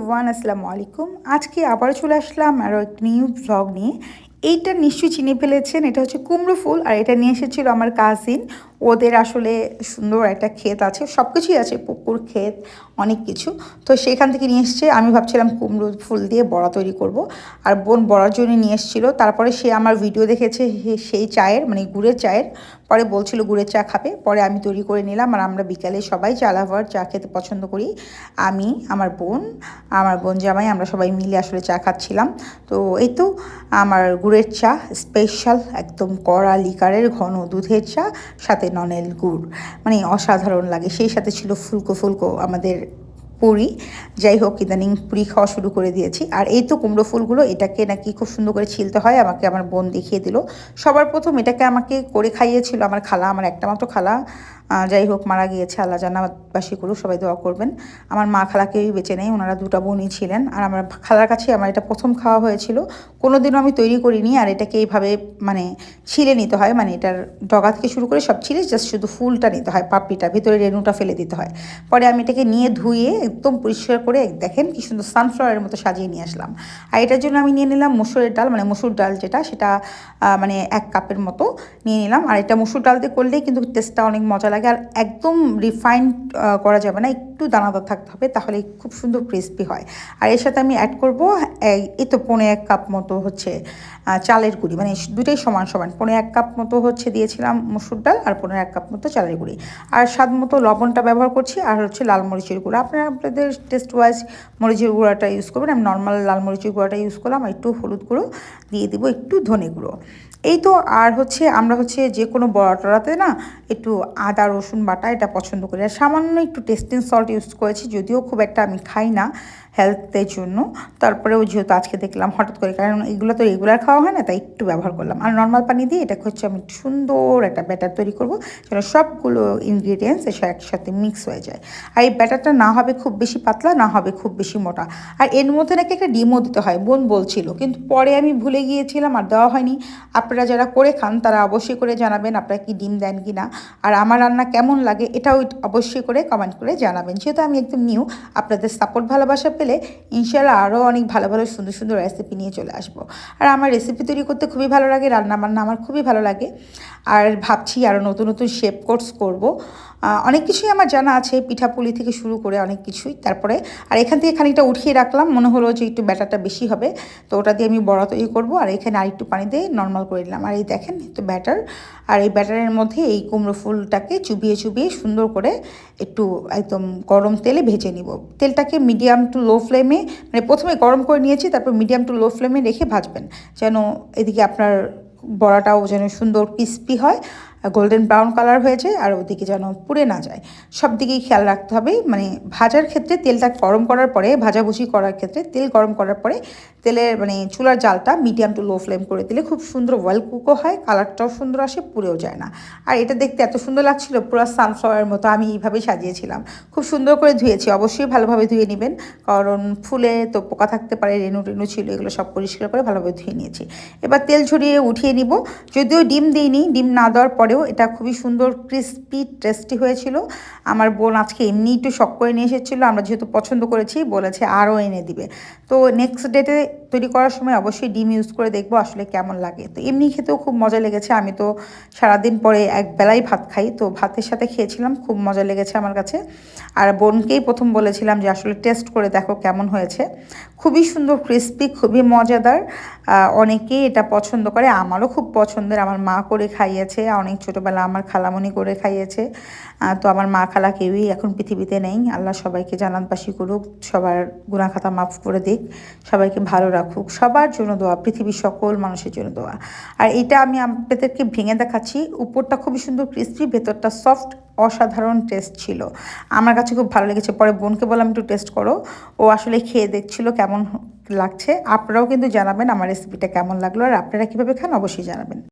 Everyone, আসসালামু আলাইকুম। আজকে আবারও চলে আসলাম আরও একটি নিউ ভ্লগ নিয়ে। এইটা নিশ্চয়ই চিনে ফেলেছেন, এটা হচ্ছে কুমড়ো ফুল। আর এটা নিয়ে এসেছিল আমার কাজিন। ওদের আসলে সুন্দর একটা ক্ষেত আছে, সব কিছুই আছে, পুকুর, ক্ষেত, অনেক কিছু। তো সেখান থেকে নিয়ে এসছে। আমি ভাবছিলাম কুমড়ো ফুল দিয়ে বড়া তৈরি করব। আর বোন বড়ার জন্য নিয়ে এসেছিলো। তারপরে সে আমার ভিডিও দেখেছে সেই চায়ের, মানে গুড়ের চায়ের। পরে বলছিল গুড়ের চা খাবে, পরে আমি তৈরি করে নিলাম। আর আমরা বিকালে সবাই চা লাভার, চা খেতে পছন্দ করি। আমি, আমার বোন জামাই, আমরা সবাই মিলে আসলে চা খাচ্ছিলাম। তো এই তো আমার গুড়ের চা, স্পেশাল একদম কড়া লিকারের ঘন দুধের চা, সাথে ননেল গুড়, মানে অসাধারণ লাগে। সেই সাথে ছিল ফুলকো ফুলকো আমাদের পুরি। যাই হোক, ইদানিং পুরি খাওয়া শুরু করে দিয়েছি। আর এই তো কুমড়ো ফুলগুলো, এটাকে নাকি খুব সুন্দর করে ছিলতে হয়, আমাকে আমার বোন দেখিয়ে দিল। সবার প্রথম এটাকে আমাকে করে খাইয়েছিল আমার খালা, আমার একটা মাত্র খালা। যাই হোক, মারা গিয়েছে, আল্লাহ জান্নাতবাসী করুক, সবাই দোয়া করবেন। আমার মা খালা কেউই বেঁচে নেই, ওনারা দুটো বোনই ছিলেন। আর আমার খালার কাছে আমার এটা প্রথম খাওয়া হয়েছিল। কোনোদিনও আমি তৈরি করিনি। আর এটাকে এইভাবে মানে ছিলে নিতে হয়, মানে এটার ডগা থেকে শুরু করে সব ছিলে, জাস্ট শুধু ফুলটা নিতে হয়, পাপড়িটা, ভিতরে রেণুটা ফেলে দিতে হয়। পরে আমি এটাকে নিয়ে ধুয়ে একদম পরিষ্কার করে দেখেন কি সুন্দর সানফ্লাওয়ারের মতো সাজিয়ে নিয়ে আসলাম। আর এটার জন্য আমি নিয়ে নিলাম মসুরের ডাল, মানে মসুর ডাল যেটা, সেটা মানে 1 কাপের মতো নিয়ে নিলাম। আর এটা মসুর ডাল দিয়ে করলেই কিন্তু টেস্টটা অনেক মজা লাগে। আর একদম রিফাইন্ড করা যাবে না, একটু দানাদার থাকতে হবে, তাহলে খুব সুন্দর ক্রিস্পি হয়। আর এর সাথে আমি অ্যাড করব এই তো 1.5 কাপ মতো হচ্ছে চালের গুঁড়ি, মানে দুটোই সমান সমান। 1.5 কাপ মতো হচ্ছে দিয়েছিলাম মসুর ডাল, আর 1.5 কাপ মতো চালের গুঁড়ি। আর স্বাদ মতো লবণটা ব্যবহার করছি, আর হচ্ছে লাল মরিচের গুঁড়ো। আপনারা আপনাদের টেস্ট ওয়াইজ মরিচের গুঁড়োটা ইউজ করবেন। আমি নর্মাল লাল মরিচের গুঁড়োটা ইউজ করলাম। আর একটু হলুদ গুঁড়ো দিয়ে দিব, একটু ধনে গুঁড়ো। এই তো। আর হচ্ছে আমরা হচ্ছে যে কোনো বড়া টড়াতে না একটু আদা রসুন বাটা এটা পছন্দ করি। আর সামান্য একটু টেস্টিং সল্ট ইউজ করেছি, যদিও খুব একটা আমি খাই না হেলথের জন্য। তারপরেও যেহেতু আজকে দেখলাম হঠাৎ করে, কারণ এগুলো তো রেগুলার খাওয়া হয় না, তাই একটু ব্যবহার করলাম। আর নর্মাল পানি দিয়ে এটাকে হচ্ছে আমি সুন্দর একটা ব্যাটার তৈরি করবো, যেন সবগুলো ইনগ্রিডিয়েন্টস এসে একসাথে মিক্স হয়ে যায়। আর এই ব্যাটারটা না হবে খুব বেশি পাতলা, না হবে খুব বেশি মোটা। আর এর মধ্যে নাকি একটা ডিমও দিতে হয়, বোন বলছিল, কিন্তু পরে আমি ভুলে গিয়েছিলাম আর দেওয়া হয়নি। আপনারা যারা করে খান তারা অবশ্যই করে জানাবেন আপনারা কি ডিম দেন কি না। আর আমার রান্না কেমন লাগে এটাও অবশ্যই করে কমেন্ট করে জানাবেন। যেহেতু আমি একদম নিউ, আপনাদের সাপোর্ট ভালোবাসা পেলে ইনশাআল্লাহ আরও অনেক ভালো ভালো সুন্দর সুন্দর রেসিপি নিয়ে চলে আসবো। আর আমার রেসিপি তৈরি করতে খুবই ভালো লাগে, রান্না বান্না আমার খুবই ভালো লাগে। আর ভাবছি আরও নতুন নতুন শেপ কোর্স করব। অনেক কিছুই আমার জানা আছে, পিঠাপুলি থেকে শুরু করে অনেক কিছুই। তারপরে আর এখান থেকে খানিকটা উঠিয়ে রাখলাম, মনে হলো যে একটু ব্যাটারটা বেশি হবে, তো ওটা দিয়ে আমি বড়া তৈরি করবো। আর এখানে আরেকটু পানি দিয়ে নর্মাল করে দিলাম। আর এই দেখেন তো ব্যাটার। আর এই ব্যাটারের মধ্যে এই কুমড়ো ফুলটাকে চুবিয়ে চুবিয়ে সুন্দর করে একটু একদম গরম তেলে ভেজে নিব। তেলটাকে মিডিয়াম টু লো ফ্লেমে, মানে প্রথমে গরম করে নিয়েছি, তারপর মিডিয়াম টু লো ফ্লেমে রেখে ভাজবেন, যেন এদিকে আপনার বড়াটাও যেন সুন্দর ক্রিস্পি হয়, গোল্ডেন ব্রাউন কালার হয়ে যায়, আর ওদিকে যেন পুড়ে না যায়। সব দিকেই খেয়াল রাখতে হবে। মানে ভাজার ক্ষেত্রে তেলটা গরম করার পরে, ভাজাভুজি করার ক্ষেত্রে তেল গরম করার পরে তেলের মানে চুলার জালটা মিডিয়াম টু লো ফ্লেম করে দিলে খুব সুন্দর ওয়েল কুকও হয়, কালারটাও সুন্দর আসে, পুড়েও যায় না। আর এটা দেখতে এত সুন্দর লাগছিল, পুরো সানফ্লাওয়ারের মতো। আমি এইভাবেই সাজিয়েছিলাম। খুব সুন্দর করে ধুয়েছি, অবশ্যই ভালোভাবে ধুয়ে নেবেন, কারণ ফুলে তো পোকা থাকতে পারে, রেণু টেণু ছিল, এগুলো সব পরিষ্কার করে ভালোভাবে ধুয়ে নিয়েছি। এবার তেল ঝরিয়ে উঠিয়ে নিব। যদিও ডিম দিইনি, ডিম না দেওয়ার পরেও এটা খুবই সুন্দর ক্রিস্পি টেস্টি হয়েছিল। আমার বোন আজকে এমনি একটু শখ করে নিয়ে এসেছিলো, আমরা যেহেতু পছন্দ করেছি, বলেছে আরও এনে দিবে। তো নেক্সট ডেতে তৈরি করার সময় অবশ্যই ডিম ইউজ করে দেখবো আসলে কেমন লাগে। তো এমনি খেতেও খুব মজা লেগেছে। আমি তো সারাদিন পরে এক বেলাই ভাত খাই, তো ভাতের সাথে খেয়েছিলাম, খুব মজা লেগেছে আমার কাছে। আর বোনকেই প্রথম বলেছিলাম যে আসলে টেস্ট করে দেখো কেমন হয়েছে। খুবই সুন্দর ক্রিস্পি, খুবই মজাদার। অনেকেই এটা পছন্দ করে, আমারও খুব পছন্দের। আমার মা করে খাইয়েছে, অনেক ছোটোবেলা আমার খালামণি করে খাইয়েছে। তো আমার মা খালা কেউই এখন পৃথিবীতে নেই, আল্লাহ সবাইকে জান্নাতবাসী করুক, সবার গুনাহ খাতা মাফ করে দিক, সবাইকে ভালো রাখুক, সবার জন্য দোয়া, পৃথিবীর সকল মানুষের জন্য দোয়া। আর এটা আমি আপনাদেরকে ভেঙে দেখাচ্ছি, উপরটা খুবই সুন্দর ক্রিস্পি, ভেতরটা সফট, অসাধারণ টেস্ট ছিল। আমার কাছে খুব ভালো লেগেছে। পরে বোনকে বললাম একটু টেস্ট করো, ও আসলে খেয়ে দেখছিল কেমন লাগছে। আপনারাও কিন্তু জানাবেন আমার রেসিপিটা কেমন লাগলো, আর আপনারা কীভাবে খান অবশ্যই জানাবেন।